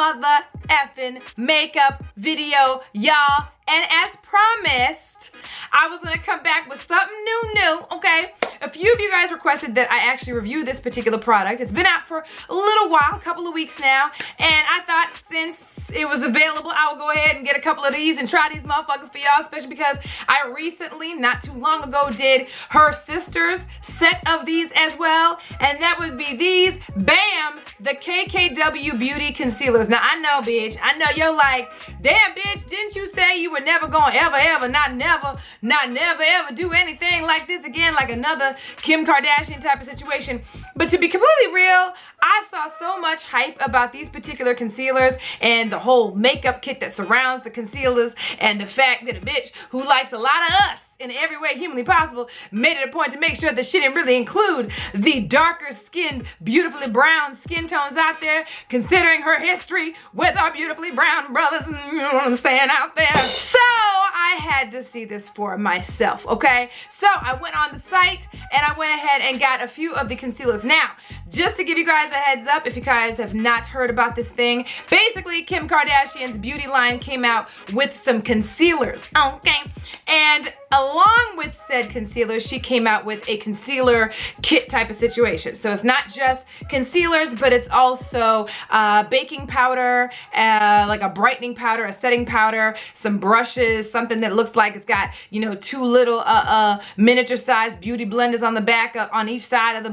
mother effing makeup video, y'all. And as promised, I was gonna come back with something new, okay? A few of you guys requested that I actually review this particular product. It's been out for a little while, a couple of weeks now, and I thought since it was available, I would go ahead and get a couple of these and try these motherfuckers for y'all, especially because I recently, not too long ago, did her sister's set of these as well, and that would be these, bam, the KKW Beauty Concealers. Now, I know, bitch, I know you're like, damn, bitch, didn't you say you were never gonna ever, not never, ever do anything like this again, like another Kim Kardashian type of situation? But to be completely real, I saw so much hype about these particular concealers and the whole makeup kit that surrounds the concealers, and the fact that a bitch who likes a lot of us in every way humanly possible made it a point to make sure that she didn't really include the darker skinned, beautifully brown skin tones out there, considering her history with our beautifully brown brothers, you know what I'm saying, out there. So I had to see this for myself, okay? So I went on the site and I went ahead and got a few of the concealers. Now, just to give you guys a heads up, if you guys have not heard about this thing, basically Kim Kardashian's beauty line came out with some concealers, okay? And along with said concealers, she came out with a concealer kit type of situation. So it's not just concealers, but it's also baking powder, like a brightening powder, a setting powder, some brushes, something that looks like it's got, you know, two little miniature sized beauty blenders on the back on each side of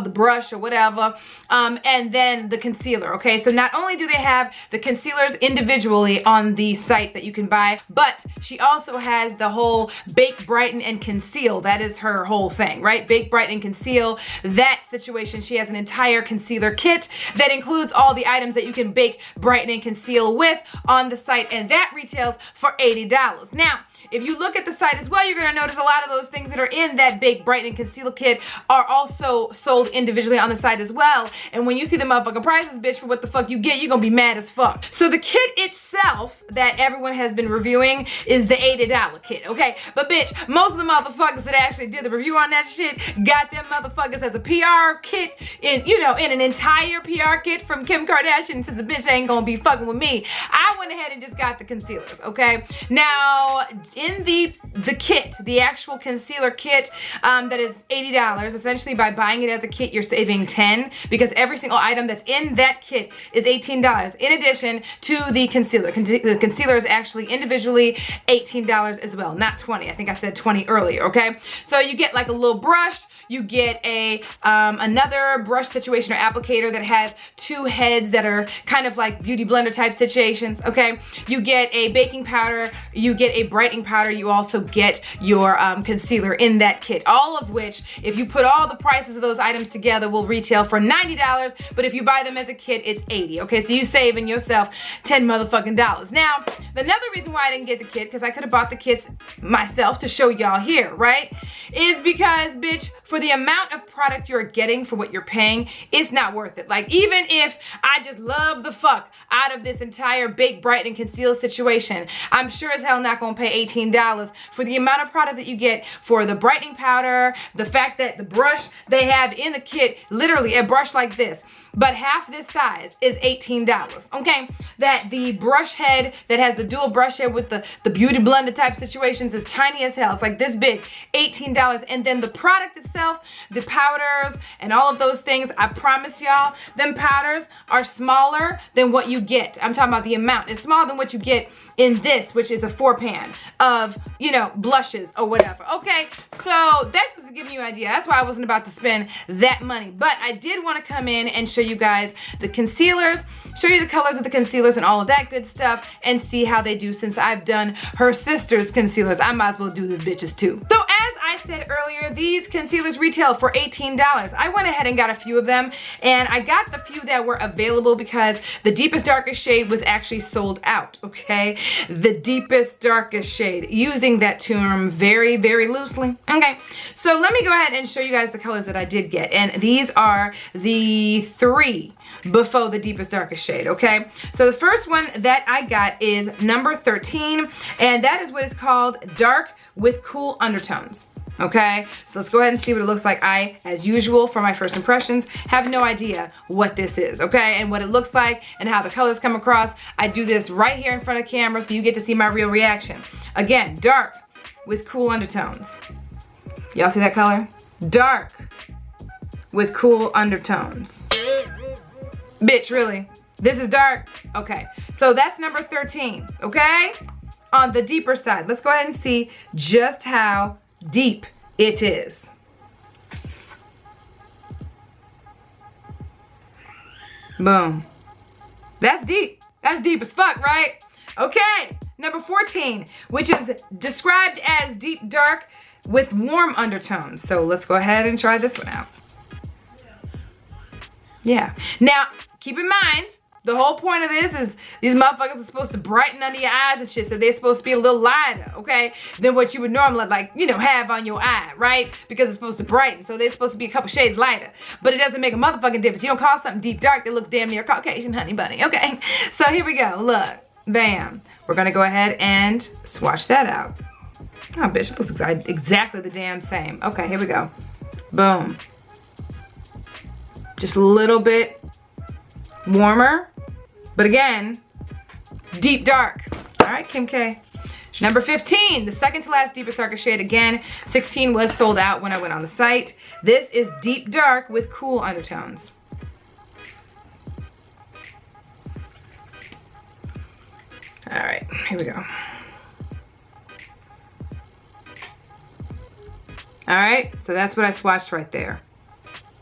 the brush or whatever, and then the concealer. Okay, so not only do they have the concealers individually on the site that you can buy, but she also has the whole bake, brighten, and conceal. That is her whole thing, right? Bake, brighten, and conceal. That situation, she has an entire concealer kit that includes all the items that you can bake, brighten, and conceal with on the site, and that retails for $80. Now, if you look at the site as well, you're gonna notice a lot of those things that are in that Bake, Brighten, and Conceal kit are also sold individually on the site as well. And when you see the motherfucking prices, bitch, for what the fuck you get, you're gonna be mad as fuck. So the kit itself that everyone has been reviewing is the $80 kit, okay? But bitch, most of the motherfuckers that actually did the review on that shit got them motherfuckers as a PR kit, in an entire PR kit from Kim Kardashian. Since the bitch ain't gonna be fucking with me, I went ahead and just got the concealers, okay? Now, in the kit, the actual concealer kit, that is $80. Essentially, by buying it as a kit, you're saving $10, because every single item that's in that kit is $18 in addition to the concealer. The concealer is actually individually $18 as well, not $20. I think I said $20 earlier, okay? So you get like a little brush, you get a another brush situation or applicator that has two heads that are kind of like beauty blender type situations, okay? You get a baking powder, you get a brightening powder, you also get your concealer in that kit, all of which, if you put all the prices of those items together, will retail for $90, but if you buy them as a kit, it's $80, okay? So you saving yourself $10 motherfucking dollars. Now, another reason why I didn't get the kit, because I could have bought the kits myself to show y'all here, right? Is because, bitch, for the amount of product you're getting for what you're paying, it's not worth it. Like, even if I just love the fuck out of this entire bake, brighten, and conceal situation, I'm sure as hell not gonna pay $18 for the amount of product that you get for the brightening powder, the fact that the brush they have in the kit, literally a brush like this, but half this size, is $18, okay? That the brush head that has the dual brush head with the beauty blender type situations is tiny as hell. It's like this big, $18. And then the product itself, the powders and all of those things, I promise y'all, them powders are smaller than what you get. I'm talking about the amount. It's smaller than what you get in this, which is a 4-pan of, you know, blushes or whatever, okay? So that's just to give you an idea. That's why I wasn't about to spend that money. But I did want to come in and show you guys the concealers, show you the colors of the concealers and all of that good stuff, and see how they do. Since I've done her sister's concealers, I might as well do this bitches too. So as I said earlier, these concealers retail for $18. I went ahead and got a few of them, and I got the few that were available because the deepest darkest shade was actually sold out, okay? The deepest darkest shade, using that term very, very loosely, okay? So let me go ahead and show you guys the colors that I did get, and these are the 3 before the deepest darkest shade, okay? So the first one that I got is number 13, and that is what is called Dark with Cool Undertones. okay? So let's go ahead and see what it looks like. I, as usual, for my first impressions, have no idea what this is, okay? And what it looks like and how the colors come across. I do this right here in front of camera so you get to see my real reaction. Again, dark with cool undertones. Y'all see that color? Dark with cool undertones. Bitch, really? This is dark? Okay, so that's number 13, okay? On the deeper side, let's go ahead and see just how deep it is. Boom. That's deep. That's deep as fuck, right? Okay, number 14, which is described as deep dark with warm undertones. So let's go ahead and try this one out. Yeah. Now, keep in mind, the whole point of this is these motherfuckers are supposed to brighten under your eyes and shit, so they're supposed to be a little lighter, okay, than what you would normally, like, you know, have on your eye, right? Because it's supposed to brighten, so they're supposed to be a couple shades lighter. But it doesn't make a motherfucking difference. You don't call something deep dark that looks damn near Caucasian, honey bunny, okay? So here we go, look, bam. We're gonna go ahead and swatch that out. Oh, bitch, it looks exactly the damn same. Okay, here we go. Boom. Just a little bit warmer, but again, deep dark. All right, Kim K. Number 15, the second to last deepest darkest shade. Again, 16 was sold out when I went on the site. This is deep dark with cool undertones. All right, here we go. All right, so that's what I swatched right there.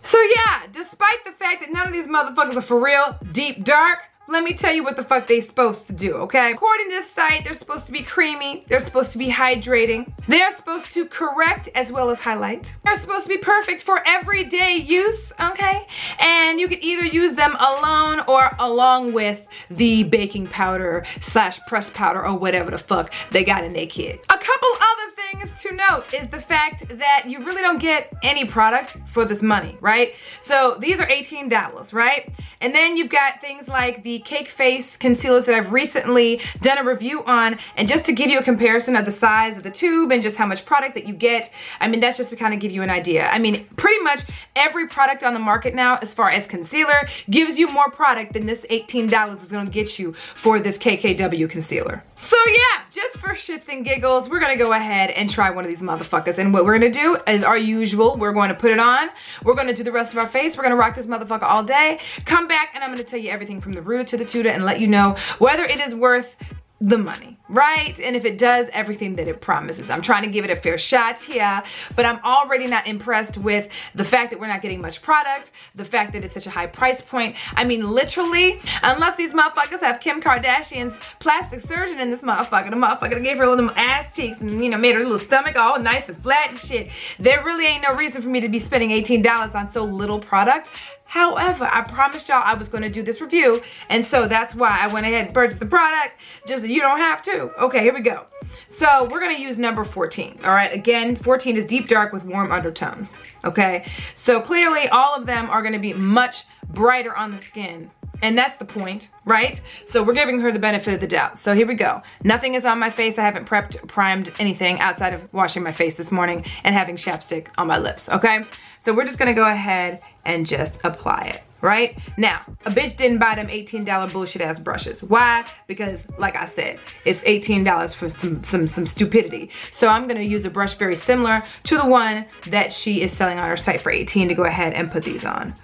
So yeah, despite the fact that none of these motherfuckers are for real deep dark, let me tell you what the fuck they supposed to do, okay? According to this site, they're supposed to be creamy, they're supposed to be hydrating, they're supposed to correct as well as highlight. They're supposed to be perfect for everyday use, okay? And you can either use them alone or along with the baking powder / pressed powder or whatever the fuck they got in their kit. A couple other things to note is the fact that you really don't get any product for this money, right? So these are $18, right? And then you've got things like the cake face concealers that I've recently done a review on, and just to give you a comparison of the size of the tube and just how much product that you get, I mean, that's just to kind of give you an idea. I mean, pretty much every product on the market now as far as concealer gives you more product than this $18 is gonna get you for this KKW concealer. So yeah, just for shits and giggles, we're gonna go ahead and try one of these motherfuckers. And what we're gonna do is our usual, we're going to put it on, we're gonna do the rest of our face, we're gonna rock this motherfucker all day, come back and I'm gonna tell you everything from the rooter to the tutor and let you know whether it is worth the money, right? And if it does everything that it promises. I'm trying to give it a fair shot here, but I'm already not impressed with the fact that we're not getting much product, the fact that it's such a high price point. I mean, literally, unless these motherfuckers have Kim Kardashian's plastic surgeon in this motherfucker, the motherfucker that gave her little ass cheeks and, you know, made her little stomach all nice and flat and shit, there really ain't no reason for me to be spending $18 on so little product. However, I promised y'all I was going to do this review, and so that's why I went ahead and purchased the product, just so you don't have to. Okay, here we go. So we're going to use number 14, all right? Again, 14 is deep dark with warm undertones, okay? So clearly all of them are going to be much brighter on the skin, and that's the point, right? So we're giving her the benefit of the doubt. So here we go. Nothing is on my face. I haven't primed anything outside of washing my face this morning and having chapstick on my lips, okay? So we're just gonna go ahead and just apply it, right? Now, a bitch didn't buy them $18 bullshit ass brushes. Why? Because, like I said, it's $18 for some stupidity. So I'm gonna use a brush very similar to the one that she is selling on her site for $18 to go ahead and put these on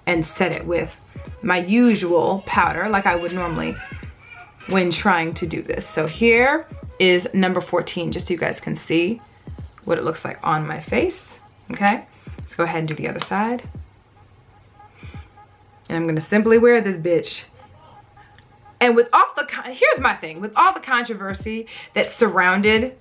and set it with my usual powder like I would normally when trying to do this. So here is number 14, just so you guys can see what it looks like on my face, okay? Let's go ahead and do the other side. And I'm gonna simply wear this bitch. And with all the, here's my thing, with all the controversy that surrounded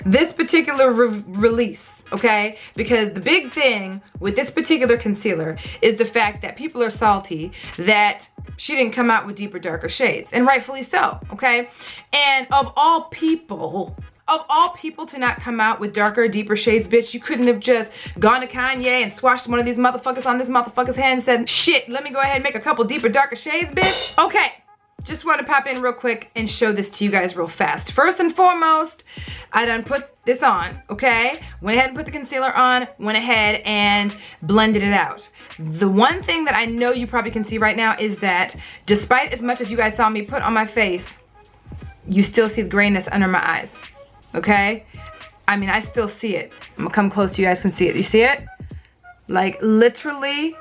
this particular release, okay? Because the big thing with this particular concealer is the fact that people are salty that she didn't come out with deeper, darker shades, and rightfully so, okay? And of all people to not come out with darker, deeper shades, bitch, you couldn't have just gone to Kanye and swatched one of these motherfuckers on this motherfucker's hand and said, shit, let me go ahead and make a couple deeper, darker shades, bitch? Okay, just want to pop in real quick and show this to you guys real fast. First and foremost, I done put this on, okay? Went ahead and put the concealer on, went ahead and blended it out. The one thing that I know you probably can see right now is that despite as much as you guys saw me put on my face, you still see the grayness under my eyes, okay? I mean, I still see it. I'm gonna come close so you guys can see it. You see it? Like literally,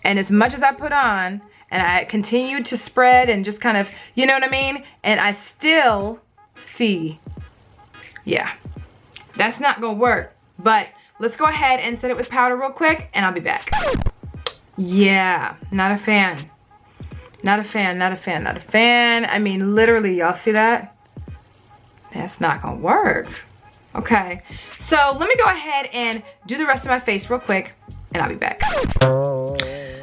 and as much as I put on, and I continued to spread and just kind of, you know what I mean? And I still see, yeah, that's not gonna work. But let's go ahead and set it with powder real quick and I'll be back. Yeah, not a fan. Not a fan, not a fan, not a fan. I mean, literally, y'all see that? That's not gonna work. Okay, so let me go ahead and do the rest of my face real quick and I'll be back.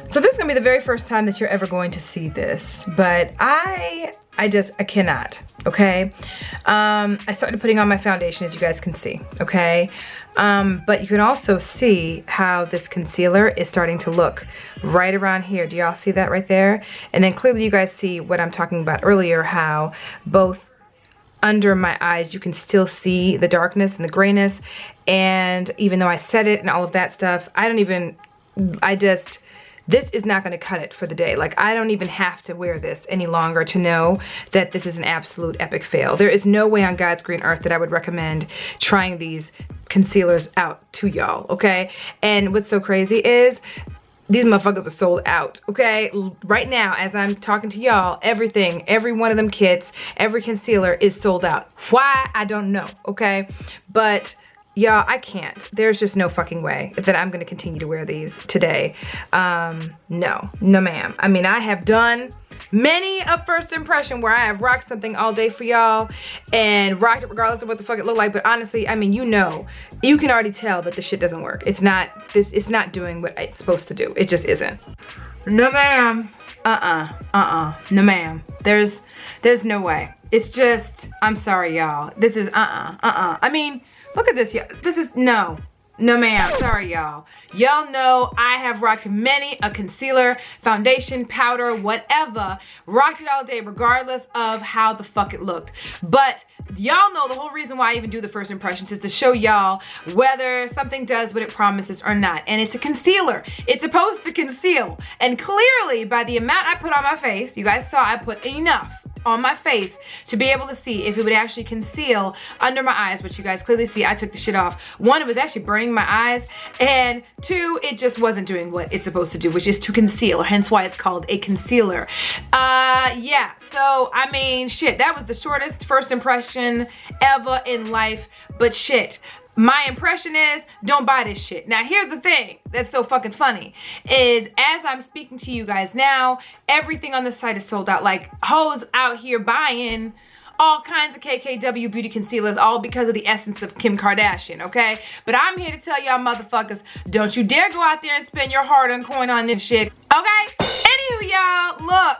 So this is gonna be the very first time that you're ever going to see this, but I cannot, okay? I started putting on my foundation, as you guys can see, okay? But you can also see how this concealer is starting to look right around here. Do y'all see that right there? And then clearly you guys see what I'm talking about earlier, how both under my eyes you can still see the darkness and the grayness. And even though I said it and all of that stuff, this is not gonna cut it for the day. Like, I don't even have to wear this any longer to know that this is an absolute epic fail. There is no way on God's green earth that I would recommend trying these concealers out to y'all, okay? And what's so crazy is these motherfuckers are sold out, okay? Right now, as I'm talking to y'all, every one of them kits, every concealer is sold out. Why? I don't know, okay? But y'all, I can't. There's just no fucking way that I'm gonna continue to wear these today. No ma'am. I mean, I have done many a first impression where I have rocked something all day for y'all and rocked it regardless of what the fuck it looked like. But honestly, I mean, you know, you can already tell that the shit doesn't work. It's not doing what it's supposed to do. It just isn't. No ma'am. No ma'am. There's no way. It's just, I'm sorry y'all. This is I mean, look at this, y'all. This is, no ma'am, sorry y'all. Y'all know I have rocked many a concealer, foundation, powder, whatever. Rocked it all day regardless of how the fuck it looked. But y'all know the whole reason why I even do the first impressions is to show y'all whether something does what it promises or not. And it's a concealer. It's supposed to conceal. And clearly by the amount I put on my face, you guys saw I put enough on my face to be able to see if it would actually conceal under my eyes, which you guys clearly see I took the shit off. One, it was actually burning my eyes, and two, it just wasn't doing what it's supposed to do, which is to conceal, hence why it's called a concealer. Yeah, so I mean, shit, that was the shortest first impression ever in life, but shit. My impression is, don't buy this shit. Now, here's the thing that's so fucking funny, is as I'm speaking to you guys now, everything on this site is sold out. Like, hoes out here buying all kinds of KKW beauty concealers, all because of the essence of Kim Kardashian, okay? But I'm here to tell y'all motherfuckers, don't you dare go out there and spend your hard-earned coin on this shit, okay? Anywho, y'all, look.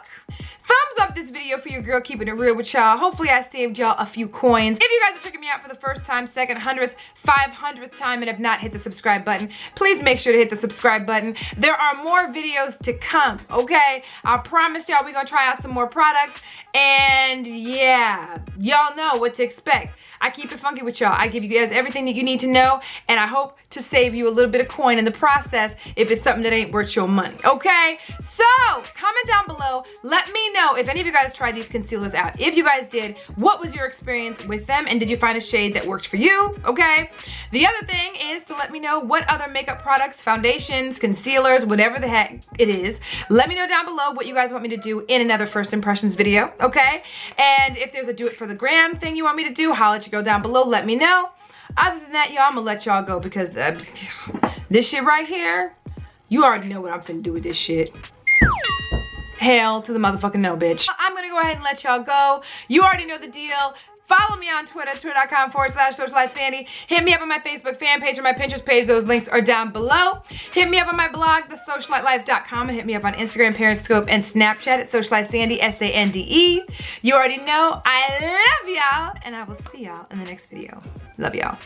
Thumbs up this video for your girl keeping it real with y'all. Hopefully I saved y'all a few coins. If you guys are checking me out for the first time, second, 100th, 500th time and have not hit the subscribe button, please make sure to hit the subscribe button. There are more videos to come, okay? I promise y'all we're gonna try out some more products, and yeah, y'all know what to expect. I keep it funky with y'all. I give you guys everything that you need to know, and I hope to save you a little bit of coin in the process if it's something that ain't worth your money, okay? So, comment down below. Let me know if any of you guys tried these concealers out. If you guys did, what was your experience with them, and did you find a shade that worked for you, okay? The other thing is to let me know what other makeup products, foundations, concealers, whatever the heck it is. Let me know down below what you guys want me to do in another first impressions video, okay? And if there's a do it for the gram thing you want me to do, holla at your girl down below, let me know. Other than that, y'all, I'm gonna let y'all go because this shit right here, you already know what I'm finna do with this shit. Hell to the motherfucking no, bitch. I'm gonna go ahead and let y'all go. You already know the deal. Follow me on Twitter, twitter.com/SocialiteSande. Hit me up on my Facebook fan page or my Pinterest page. Those links are down below. Hit me up on my blog, TheSocialiteLife.com, and hit me up on Instagram, Periscope, and Snapchat at SocialiteSande, Sande. You already know I love y'all, and I will see y'all in the next video. Love y'all.